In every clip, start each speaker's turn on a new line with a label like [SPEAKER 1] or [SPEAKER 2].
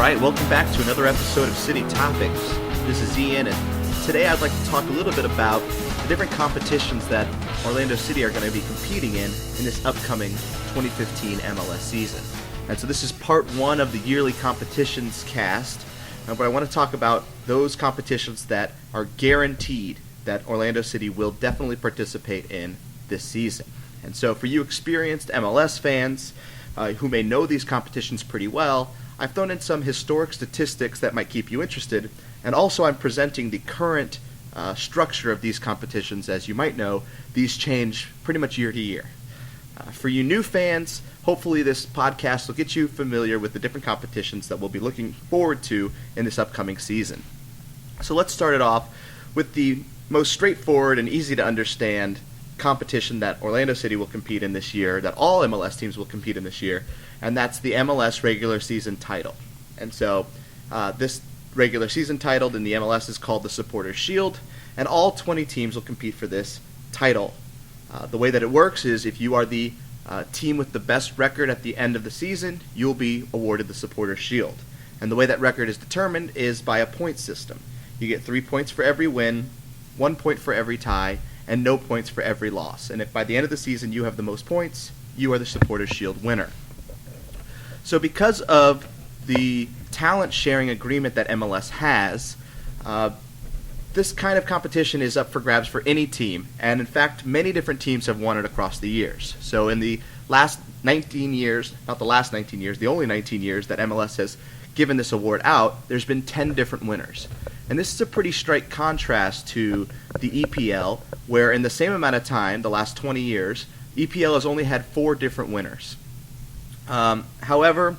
[SPEAKER 1] right, welcome back to another episode of City Topics. This is Ian, and today I'd like to talk a little bit about the different competitions that Orlando City are going to be competing in this upcoming 2015 MLS season. And so this is part one of the yearly competitions cast, but I want to talk about those competitions that are guaranteed that Orlando City will definitely participate in this season. And so for you experienced MLS fans who may know these competitions pretty well, I've thrown in some historic statistics that might keep you interested, and also I'm presenting the current structure of these competitions. As you might know, these change pretty much year to year. For you new fans, hopefully this podcast will get you familiar with the different competitions that we'll be looking forward to in this upcoming season. So let's start it off with the most straightforward and easy to understand competition that Orlando City will compete in this year, that all MLS teams will compete in this year, and that's the MLS regular season title. And so this regular season title in the MLS is called the Supporters Shield, and all 20 teams will compete for this title. The way that it works is if you are the team with the best record at the end of the season, you'll be awarded the Supporters Shield. And the way that record is determined is by a point system. You get 3 points for every win, 1 point for every tie, and no points for every loss. And if by the end of the season you have the most points, you are the Supporters Shield winner. So because of the talent sharing agreement that MLS has, this kind of competition is up for grabs for any team. And in fact, many different teams have won it across the years. So in the last 19 years, not the last 19 years, the only 19 years that MLS has given this award out, there's been 10 different winners. And this is a pretty straight contrast to the EPL, where in the same amount of time, the last 20 years, EPL has only had 4 different winners. However,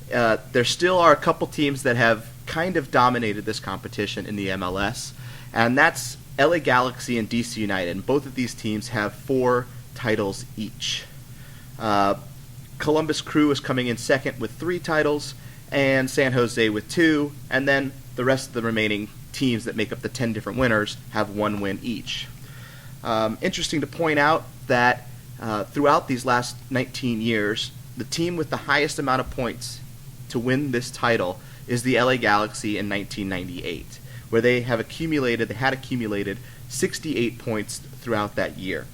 [SPEAKER 1] there still are a couple teams that have kind of dominated this competition in the MLS, and that's LA Galaxy and DC United. And both of these teams have 4 titles each. Columbus Crew is coming in second with 3 titles, and San Jose with 2, and then the rest of the remaining teams that make up the 10 different winners have 1 win each. Interesting to point out that throughout these last 19 years, the team with the highest amount of points to win this title is the LA Galaxy in 1998, where they had accumulated 68 points throughout that year.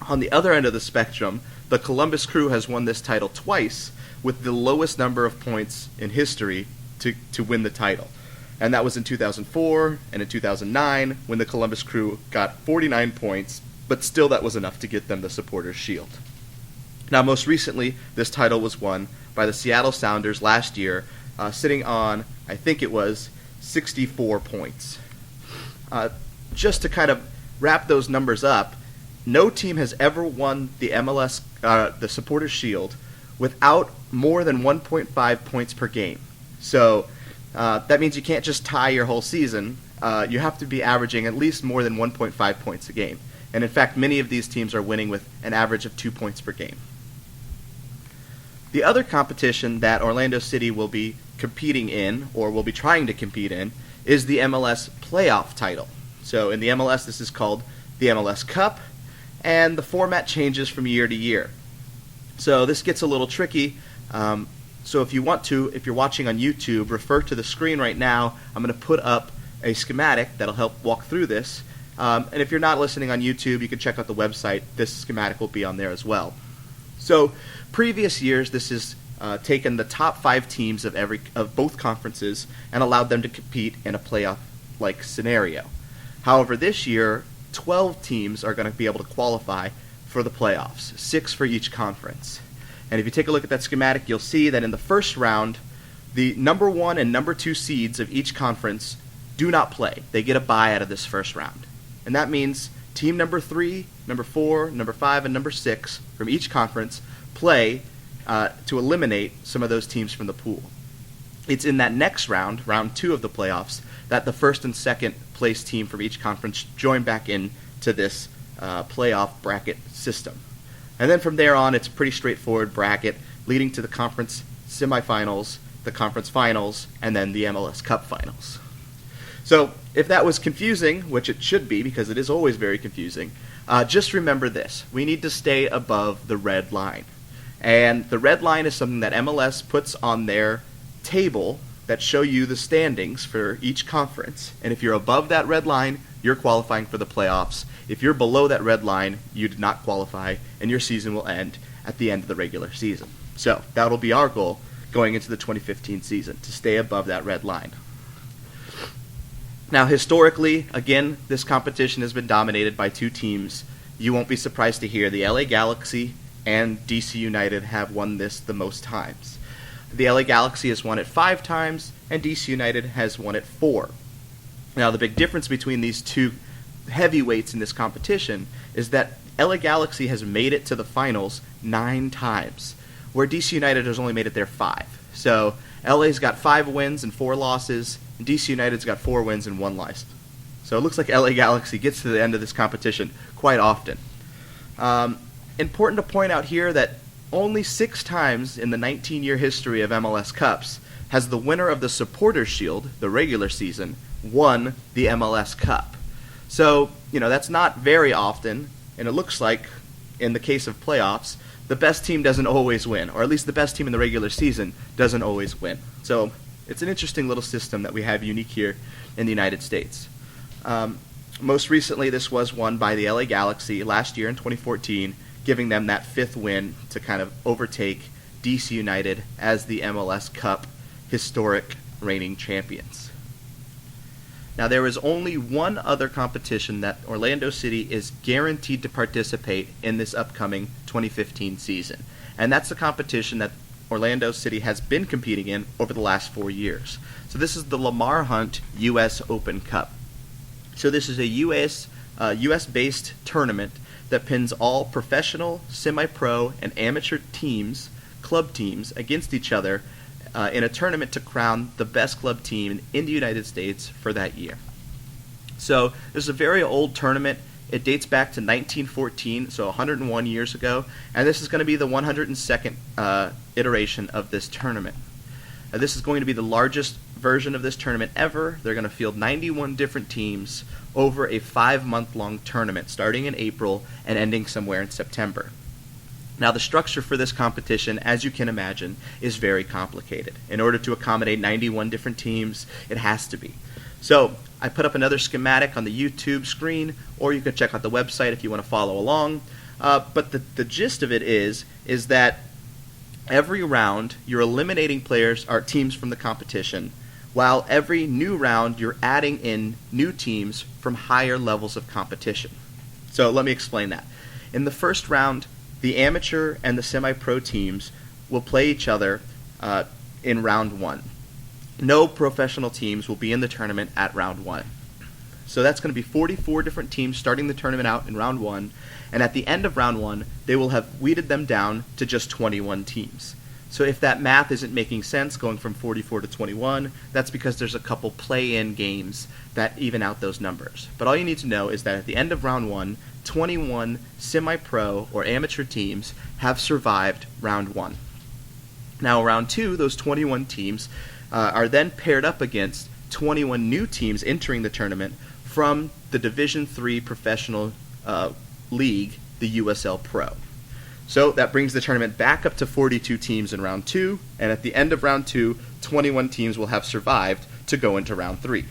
[SPEAKER 1] On the other end of the spectrum, the Columbus Crew has won this title twice, with the lowest number of points in history to win the title. And that was in 2004 and in 2009, when the Columbus Crew got 49 points, but still that was enough to get them the Supporters Shield. Now, most recently, this title was won by the Seattle Sounders last year, sitting on, I think it was, 64 points. Just to kind of wrap those numbers up, no team has ever won the MLS, the Supporters Shield, without more than 1.5 points per game. So that means you can't just tie your whole season. You have to be averaging at least more than 1.5 points a game. And in fact, many of these teams are winning with an average of 2 points per game. The other competition that Orlando City will be competing in, or will be trying to compete in, is the MLS playoff title. So in the MLS, this is called the MLS Cup, and the format changes from year to year. So this gets a little tricky. So if you're watching on YouTube, refer to the screen right now. I'm going to put up a schematic that'll help walk through this. And if you're not listening on YouTube, you can check out the website. This schematic will be on there as well. So previous years, this has taken the top 5 teams of both conferences and allowed them to compete in a playoff-like scenario. However, this year, 12 teams are going to be able to qualify for the playoffs, 6 for each conference. And if you take a look at that schematic, you'll see that in the first round, the number 1 and number 2 seeds of each conference do not play. They get a bye out of this first round. And that means team number 3, number 4, number 5, and number 6 from each conference play to eliminate some of those teams from the pool. It's in that next round, round 2 of the playoffs, that the first and second place team from each conference join back into this playoff bracket system. And then from there on, it's a pretty straightforward bracket leading to the conference semifinals, the conference finals, and then the MLS Cup finals. So if that was confusing, which it should be because it is always very confusing, just remember this. We need to stay above the red line. And the red line is something that MLS puts on their table that show you the standings for each conference. And if you're above that red line, you're qualifying for the playoffs. If you're below that red line, you did not qualify, and your season will end at the end of the regular season. So that'll be our goal going into the 2015 season, to stay above that red line. Now, historically, again, this competition has been dominated by two teams. You won't be surprised to hear the LA Galaxy and DC United have won this the most times. The LA Galaxy has won it 5 times, and DC United has won it 4. Now, the big difference between these two heavyweights in this competition is that LA Galaxy has made it to the finals 9 times, where DC United has only made it there 5. So LA's got 5 wins and 4 losses, and DC United's got 4 wins and 1 loss. So it looks like LA Galaxy gets to the end of this competition quite often. Important to point out here that only 6 times in the 19-year history of MLS Cups has the winner of the Supporters Shield, the regular season, won the MLS Cup. So, that's not very often, and it looks like, in the case of playoffs, the best team doesn't always win, or at least the best team in the regular season doesn't always win. So it's an interesting little system that we have unique here in the United States. Most recently, this was won by the LA Galaxy last year in 2014, giving them that 5th win to kind of overtake DC United as the MLS Cup historic reigning champions. Now, there is only one other competition that Orlando City is guaranteed to participate in this upcoming 2015 season, and that's the competition that Orlando City has been competing in over the last 4 years. So this is the Lamar Hunt U.S. Open Cup. So this is a U.S.-based tournament that pins all professional, semi-pro, and amateur teams, club teams, against each other in a tournament to crown the best club team in the United States for that year. So this is a very old tournament. It dates back to 1914, so 101 years ago, and this is going to be the 102nd iteration of this tournament. This is going to be the largest version of this tournament ever. They're going to field 91 different teams over a 5-month-long tournament, starting in April and ending somewhere in September. Now, the structure for this competition, as you can imagine, is very complicated. In order to accommodate 91 different teams, it has to be. So, I put up another schematic on the YouTube screen, or you could check out the website if you want to follow along. But the gist of it is that every round, you're eliminating players or teams from the competition, while every new round, you're adding in new teams from higher levels of competition. So let me explain that. In the first round, the amateur and the semi-pro teams will play each other in round 1. No professional teams will be in the tournament at round 1. So that's going to be 44 different teams starting the tournament out in round 1, and at the end of round 1, they will have weeded them down to just 21 teams. So if that math isn't making sense, going from 44 to 21, that's because there's a couple play-in games that even out those numbers. But all you need to know is that at the end of round 1, 21 semi-pro or amateur teams have survived round 1. Now, round 2, those 21 teams are then paired up against 21 new teams entering the tournament from the Division III professional league, the USL Pro. So that brings the tournament back up to 42 teams in round 2, and at the end of round 2, 21 teams will have survived to go into round 3.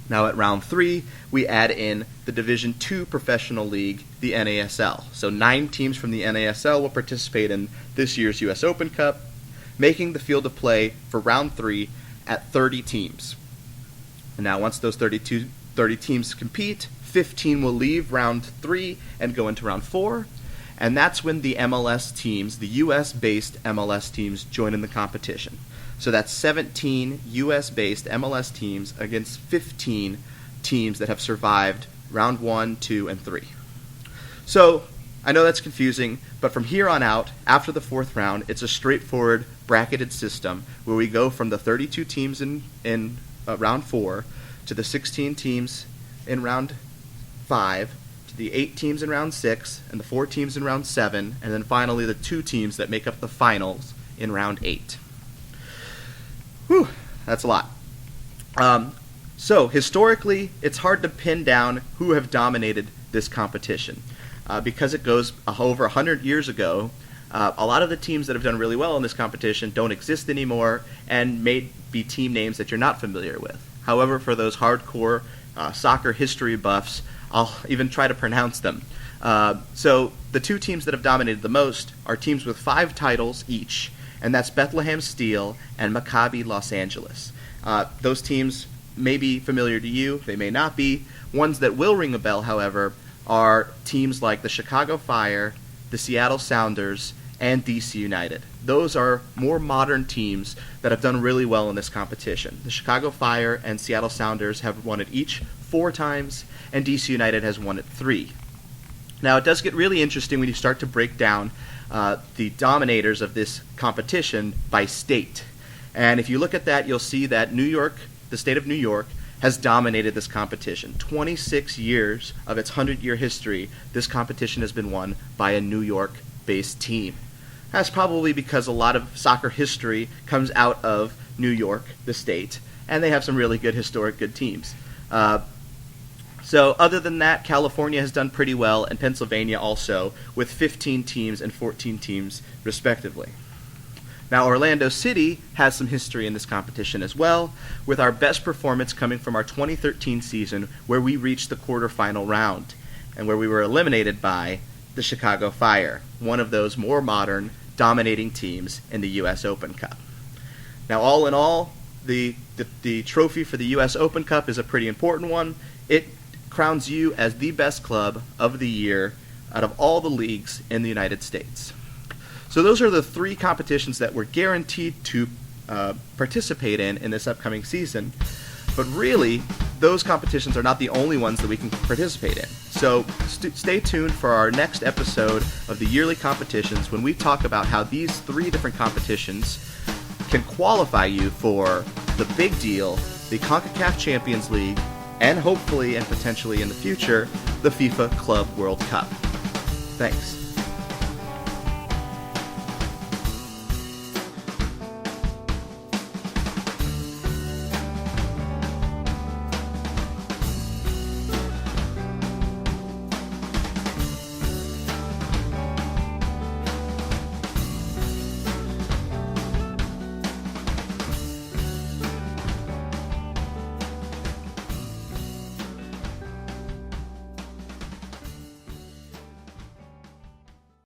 [SPEAKER 1] Now at round 3, we add in the Division II professional league, the NASL. So 9 teams from the NASL will participate in this year's U.S. Open Cup, making the field of play for round 3 at 30 teams. And now once those 30 teams compete, 15 will leave round 3 and go into round 4, and that's when the MLS teams, the U.S.-based MLS teams, join in the competition. So that's 17 U.S.-based MLS teams against 15 teams that have survived round 1, 2, and 3. So I know that's confusing, but from here on out, after the 4th round, it's a straightforward bracketed system where we go from the 32 teams in round 4 to the 16 teams in round 5, to the 8 teams in round 6, and the 4 teams in round 7, and then finally the 2 teams that make up the finals in round 8. Whew, that's a lot. So historically, it's hard to pin down who have dominated this competition. Because it goes over 100 years ago, A lot of the teams that have done really well in this competition don't exist anymore and may be team names that you're not familiar with. However, for those hardcore soccer history buffs, I'll even try to pronounce them. So the two teams that have dominated the most are teams with 5 titles each, and that's Bethlehem Steel and Maccabi Los Angeles. Those teams may be familiar to you, they may not be. Ones that will ring a bell, however, are teams like the Chicago Fire, the Seattle Sounders, and DC United. Those are more modern teams that have done really well in this competition. The Chicago Fire and Seattle Sounders have won it each 4 times, and DC United has won it 3. Now, it does get really interesting when you start to break down the dominators of this competition by state. And if you look at that, you'll see that New York, the state of New York, has dominated this competition. 26 years of its 100-year history, this competition has been won by a New York-based team. That's probably because a lot of soccer history comes out of New York, the state, and they have some really good historic good teams. So other than that, California has done pretty well, and Pennsylvania also, with 15 teams and 14 teams respectively. Now, Orlando City has some history in this competition as well, with our best performance coming from our 2013 season, where we reached the quarterfinal round, and where we were eliminated by the Chicago Fire, one of those more modern, dominating teams in the U.S. Open Cup. Now, all in all, the trophy for the U.S. Open Cup is a pretty important one. It crowns you as the best club of the year out of all the leagues in the United States. So those are the 3 competitions that we're guaranteed to participate in this upcoming season. But really, those competitions are not the only ones that we can participate in. So stay tuned for our next episode of the yearly competitions, when we talk about how these 3 different competitions can qualify you for the big deal, the CONCACAF Champions League, and hopefully and potentially in the future, the FIFA Club World Cup. Thanks.